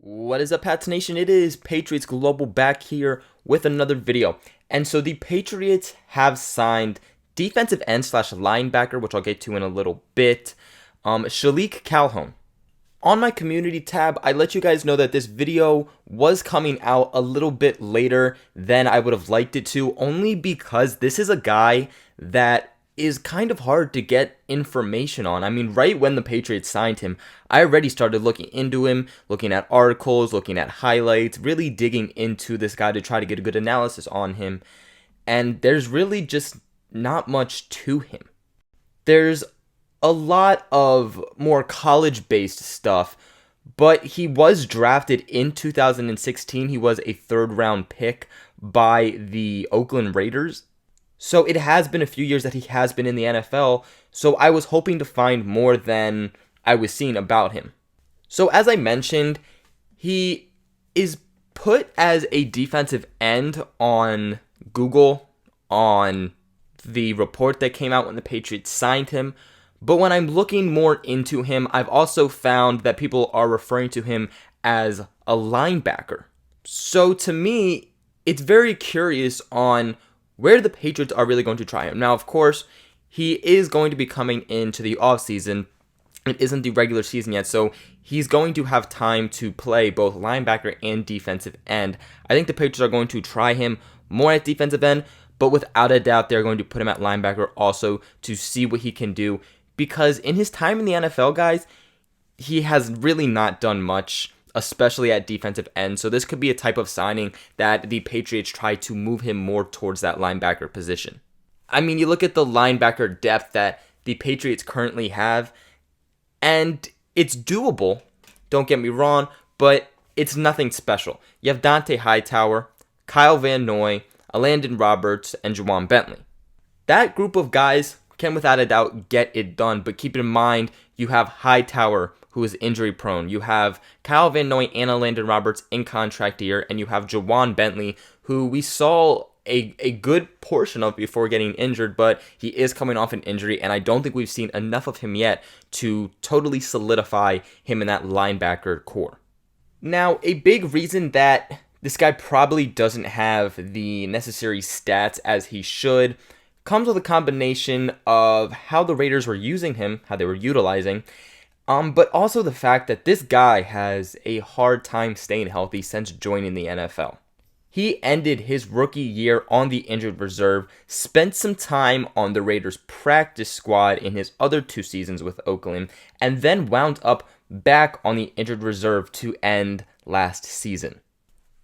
What is up, Pats Nation? It is Patriots Global back here with another video. And so the Patriots have signed defensive end slash linebacker, which I'll get to in a little bit, Shilique Calhoun. On my community tab, I let you guys know that this video was coming out a little bit later than I would have liked it to, only because this is a guy that is kind of hard to get information on. I mean, right when the Patriots signed him, I already started looking into him, looking at articles, looking at highlights, really digging into this guy to try to get a good analysis on him. And there's really just not much to him. There's a lot of more college-based stuff, but he was drafted in 2016. He was a third-round pick by the Oakland Raiders. So it has been a few years that he has been in the NFL, so I was hoping to find more than I was seeing about him. So as I mentioned, he is put as a defensive end on Google, on the report that came out when the Patriots signed him. But when I'm looking more into him, I've also found that people are referring to him as a linebacker. So to me, it's very curious on where the Patriots are really going to try him. Now, of course, he is going to be coming into the offseason. It isn't the regular season yet, so he's going to have time to play both linebacker and defensive end. I think the Patriots are going to try him more at defensive end, but without a doubt, they're going to put him at linebacker also to see what he can do. Because in his time in the NFL, guys, he has really not done much, especially at defensive end. So this could be a type of signing that the Patriots try to move him more towards that linebacker position. I mean, you look at the linebacker depth that the Patriots currently have, and it's doable, don't get me wrong, but it's nothing special. You have Dont'a Hightower, Kyle Van Noy, Elandon Roberts, and Ja'Whaun Bentley. That group of guys can without a doubt get it done, but keep in mind, you have Hightower, who is injury prone. You have Kyle Van Noy and Elandon Roberts in contract year, and you have Ja'Whaun Bentley, who we saw a good portion of before getting injured, but he is coming off an injury, and I don't think we've seen enough of him yet to totally solidify him in that linebacker core. Now, a big reason that this guy probably doesn't have the necessary stats as he should comes with a combination of how the Raiders were using him, how they were utilizing, but also the fact that this guy has a hard time staying healthy since joining the NFL. He ended his rookie year on the injured reserve, spent some time on the Raiders practice squad in his other 2 seasons with Oakland, and then wound up back on the injured reserve to end last season.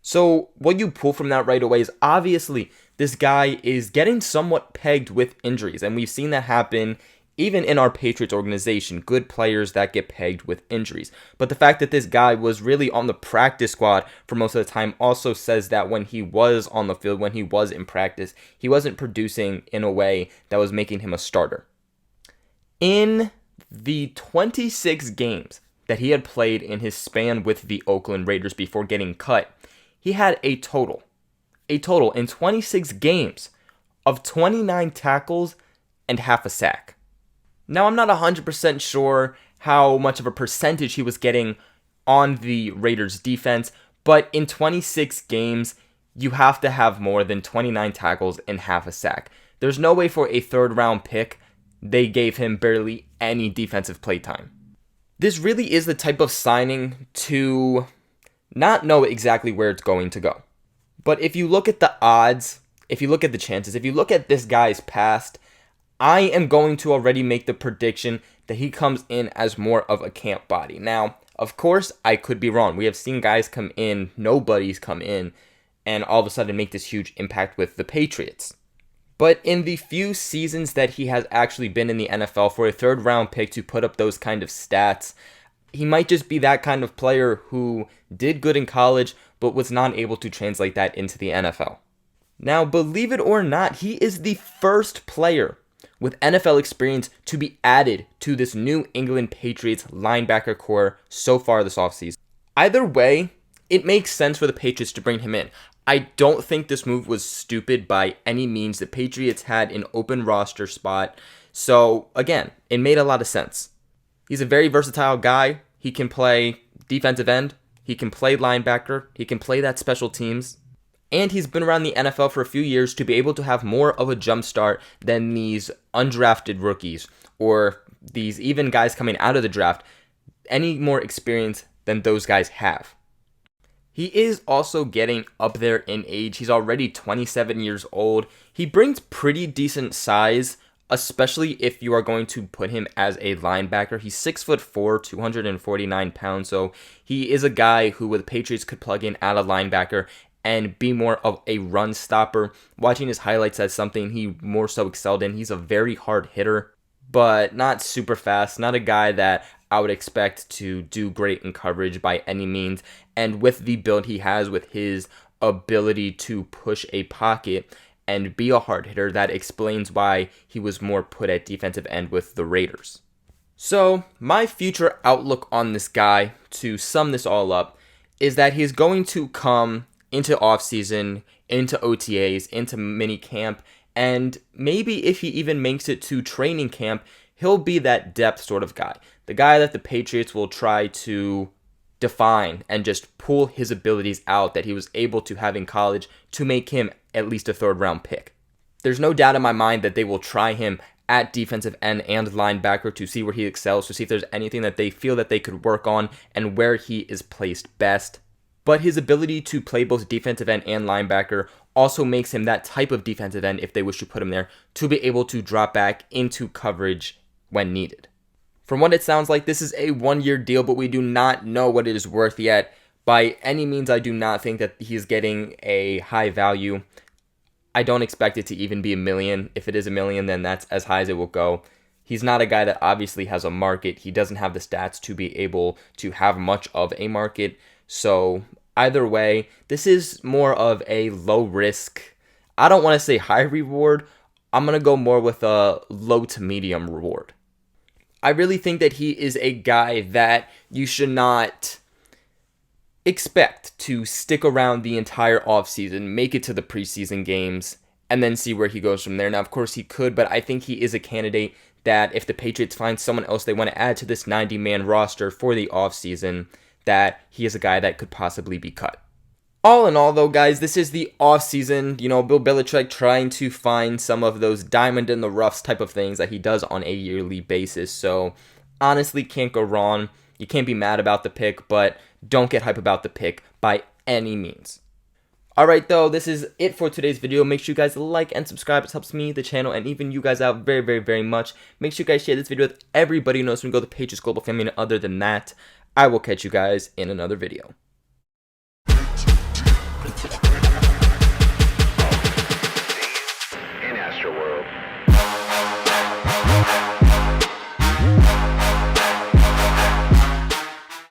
So what you pull from that right away is obviously this guy is getting somewhat pegged with injuries, and we've seen that happen even in our Patriots organization, good players that get pegged with injuries. But the fact that this guy was really on the practice squad for most of the time also says that when he was on the field, when he was in practice, he wasn't producing in a way that was making him a starter. In the 26 games that he had played in his span with the Oakland Raiders before getting cut, he had a total in 26 games of 29 tackles and half a sack. Now, I'm not 100% sure how much of a percentage he was getting on the Raiders defense, but in 26 games, you have to have more than 29 tackles and half a sack. There's no way for a third-round pick, they gave him barely any defensive playtime. This really is the type of signing to not know exactly where it's going to go. But if you look at the odds, if you look at the chances, if you look at this guy's past, I am going to already make the prediction that he comes in as more of a camp body. Now, of course, I could be wrong. We have seen guys come in, nobodies come in, and all of a sudden make this huge impact with the Patriots. But in the few seasons that he has actually been in the NFL, for a third-round pick to put up those kind of stats, he might just be that kind of player who did good in college, but was not able to translate that into the NFL. Now, believe it or not, he is the first player with NFL experience to be added to this New England Patriots linebacker core so far this offseason. Either way, it makes sense for the Patriots to bring him in. I don't think this move was stupid by any means. The Patriots had an open roster spot, so again, it made a lot of sense. He's a very versatile guy. He can play defensive end, He can play linebacker. He can play that special teams. And he's been around the NFL for a few years to be able to have more of a jump start than these undrafted rookies or these even guys coming out of the draft, any more experience than those guys have. He is also getting up there in age. He's already 27 years old. He brings pretty decent size, especially if you are going to put him as a linebacker. He's 6'4", 249 pounds, so he is a guy who the Patriots could plug in at a linebacker and be more of a run stopper. Watching his highlights, that's something he more so excelled in. He's a very hard hitter, but not super fast, not a guy that I would expect to do great in coverage by any means. And with the build he has, with his ability to push a pocket and be a hard hitter, that explains why he was more put at defensive end with the Raiders. So my future outlook on this guy, to sum this all up, is that he's going to come into offseason, into OTAs, into mini camp, and maybe if he even makes it to training camp, he'll be that depth sort of guy. The guy that the Patriots will try to define and just pull his abilities out that he was able to have in college to make him at least a third-round pick. There's no doubt in my mind that they will try him at defensive end and linebacker to see where he excels, to see if there's anything that they feel that they could work on and where he is placed best. But his ability to play both defensive end and linebacker also makes him that type of defensive end, if they wish to put him there, to be able to drop back into coverage when needed. From what it sounds like, this is a one-year deal, but we do not know what it is worth yet. By any means, I do not think that he's getting a high value. I don't expect it to even be $1 million. If it is $1 million, then that's as high as it will go. He's not a guy that obviously has a market. He doesn't have the stats to be able to have much of a market. So either way, this is more of a low risk. I don't want to say high reward. I'm going to go more with a low to medium reward. I really think that he is a guy that you should not expect to stick around the entire offseason, make it to the preseason games, and then see where he goes from there. Now, of course, he could, but I think he is a candidate that if the Patriots find someone else they want to add to this 90-man roster for the offseason, that he is a guy that could possibly be cut. All in all, though, guys, this is the offseason. Bill Belichick trying to find some of those diamond in the roughs type of things that he does on a yearly basis. So, honestly, can't go wrong. You can't be mad about the pick, but don't get hype about the pick by any means. Alright, though, this is it for today's video. Make sure you guys like and subscribe. It helps me, the channel, and even you guys out very, very, very much. Make sure you guys share this video with everybody who knows when we go to the Patriots Global Family. And other than that, I will catch you guys in another video. In Astro World.